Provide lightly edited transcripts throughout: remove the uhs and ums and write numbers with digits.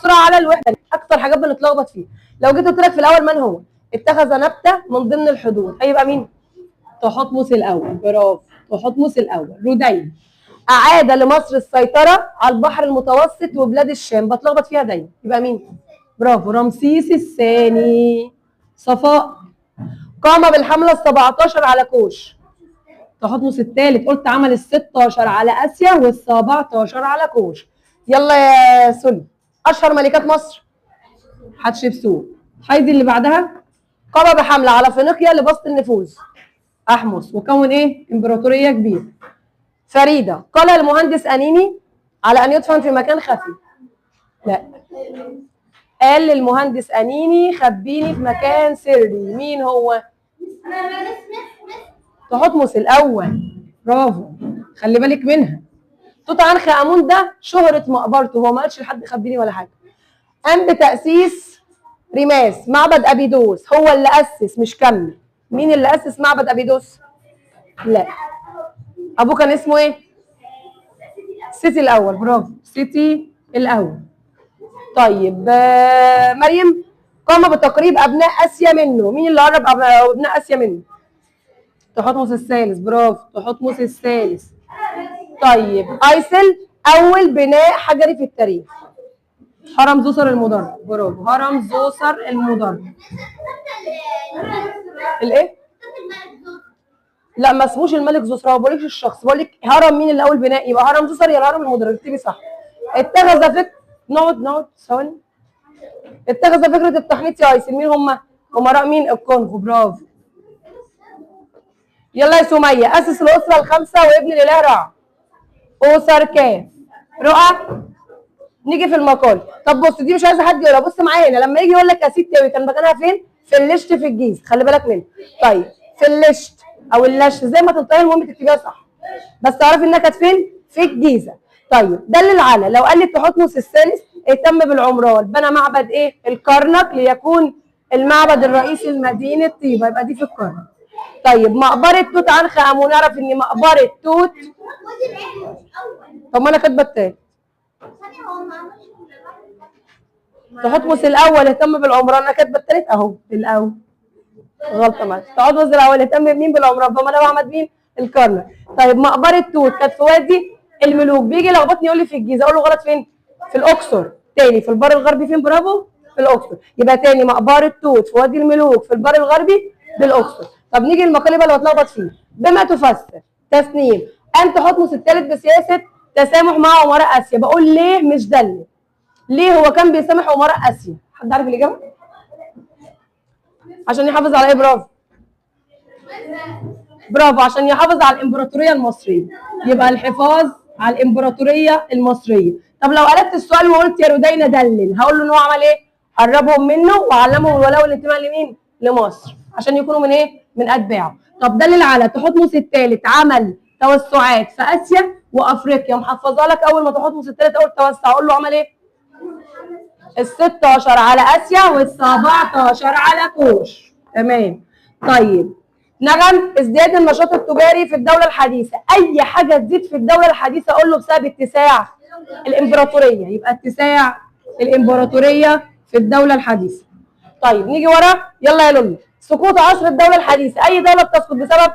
بسرعه على الوحده، اكثر حاجات بنتلخبط فيها. لو جيت قلت لك في الاول من هو اتخذ نبته من ضمن الحدود، هيبقى مين؟ تحتمس الاول. برافو، تحتمس الاول. رودين اعاد لمصر السيطره على البحر المتوسط وبلاد الشام، بتلخبط فيها دايما، يبقى مين؟ برافو، رمسيس الثاني. صفاء قام بالحمله ال17 على كوش. تحتمس الثالث قلت عمل ال16 على اسيا وال17 على كوش. يلا يا سل، اشهر ملكات مصر؟ حتشبسوت. حيدي اللي بعدها. قام بحمله على فينيقيا لبسط النفوذ. احمس، وكون ايه؟ امبراطوريه كبيره. فريده قال المهندس انيني على ان يدفن في مكان خفي. لا، قال للمهندس انيني خبيني في مكان سري. مين هو؟ تحتمس الاول. برافو، خلي بالك منها. توت عنخ امون ده شهرة مقبرته، هو ما قالش لحد خبيني ولا حاجه. قام بتاسيس رماس معبد ابيدوس، هو اللي اسس مش كمل. مين اللي اسس معبد ابيدوس؟ لا، ابوه كان اسمه ايه؟ سيتي الاول. برافو، سيتي الاول. طيب مريم قام بتقريب ابناء اسيا منه. مين اللي قرب ابناء اسيا منه؟ تحتمس الثالث. برافو، تحتمس الثالث. طيب ايسل اول بناء حجري في التاريخ. هرم زوسر المدرج. برافو، هرم زوسر المدرج. الايه؟ لا، ما اسموش الملك زوسر، ما بقولكش الشخص، بقول لك هرم مين اللي اول بناء، يبقى هرم زوسر يا الهرم المدرج. اكتبي صح. اتخذ فكره نقعد ثواني. اتخذ فكره التحنيط يا ايسل. مين هم؟ امراء مين؟ الكونغو. برافو. يلا يا سميه، اسس الاسره الخمسه وابن الاله رع. اوسر كاف رؤى. نيجي في المقال. طب بص، دي مش عايزه حد يقولها، بص معايا هنا. لما يجي يقول لك اسيد تاوي كان مكانها فين؟ في اللشت في الجيزه، خلي بالك منها. طيب في اللشت او اللش زي ما تنطقي، المهم تكتبيها صح، بس تعرفي انها كانت فين؟ في الجيزه. طيب دلل على، لو قال لي تحتمس الثالث اهتم بالعمران، بنى معبد ايه؟ الكرنك، ليكون المعبد الرئيسي لمدينه طيبه، يبقى دي في الكرنك. طيب مقبره توت عنخ امون، نعرف ان مقبره توت. طب ما انا كاتبه التاني. تحتمس الاول اهتم بالعمران، انا كاتبه الثالث اهو الاول. غلطه معلش. تحتمس الاول اهتم بمين؟ بالعمران، فما انا بعمل مين؟ الكرنك. طيب مقبره توت كانت في وادي الملوك، بيجي يلخبطني يقول لي في الجيزه، اقول له غلط. فين؟ في الاقصر. تاني في البر الغربي. فين؟ برافو، في الاقصر. يبقى تاني مقبره توت في وادي الملوك في البر الغربي بالاقصر. طب نيجي المقالب اللي بتلخبط فيه. بما تفسر تسنيم ان تحتمس الثالث بسياسه تسامح مع امراء اسيا. بقول ليه مش دل. ليه هو كان بيسامح امراء اسيا؟ حد عارف الاجابه؟ عشان يحافظ على ايه؟ برافو، برافو، عشان يحافظ على الامبراطوريه المصريه. يبقى الحفاظ على الامبراطوريه المصريه. طب لو قلبت السؤال وقلت يا رودين دلل، هقول له ان هو عمل ايه؟ قربهم منه وعلمهم الولاء والانتماء لمين؟ لمصر، عشان يكونوا من ايه؟ من اتباعه. طب دلل على تحتمس الثالث عمل توسعات في اسيا وافريقيا، محفظه لك اول ما تحتمس الثالث اول توسع، اقول له عمل ايه؟ ال16 على اسيا وال17 على كوش. تمام. طيب نغم ازدياد النشاط التجاري في الدوله الحديثه. اي حاجه تزيد في الدوله الحديثه اقول له بسبب اتساع الامبراطوريه، يبقى اتساع الامبراطوريه في الدوله الحديثه. طيب نيجي ورا. يلا يا لولو. سقوط عصر الدوله الحديثه، اي دوله بتسقط بسبب؟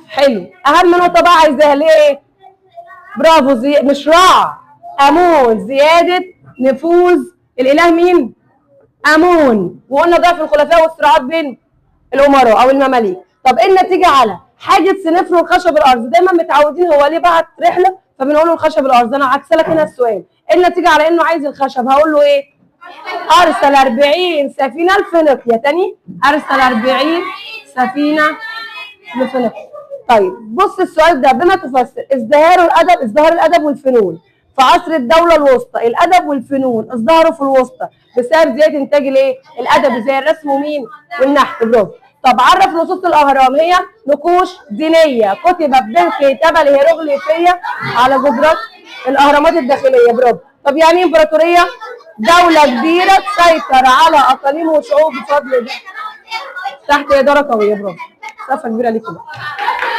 حلو، اهم نقطه بقى عايزاها ليه؟ برافو، مش رع، امون، زياده نفوذ الاله مين؟ امون. وقلنا ضعف الخلفاء والصراعات بين الامراء او المماليك. طب ايه النتيجه على حاجه سنفر الخشب الارض؟ دايما متعودين هو ليه بعت رحله فبنقول له الخشب الارض. انا عكس لك هنا السؤال، ايه النتيجه على انه عايز الخشب؟ هقول له ايه؟ ارسل 40 سفينه لفينيقيا. تاني، ارسل 40 سفينه لفينيقيا. طيب بص السؤال ده. بما تفسر ازدهار الادب والفنون في عصر الدوله الوسطى. الادب والفنون ازدهروا في الوسطى بسبب زياده انتاج الايه؟ الادب، زي الرسم ومين؟ والنحت. برافو. طب عرف نصوص الاهرام. هي نقوش دينيه كتبت بالكتابه الهيروغليفيه على جدران الاهرامات الداخليه. برافو. طب يعني امبراطوريه؟ دوله كبيره تسيطر على اقاليم وشعوب بفضل ده تحت اداره قويه. برافو، سقفه كبيره ليكم.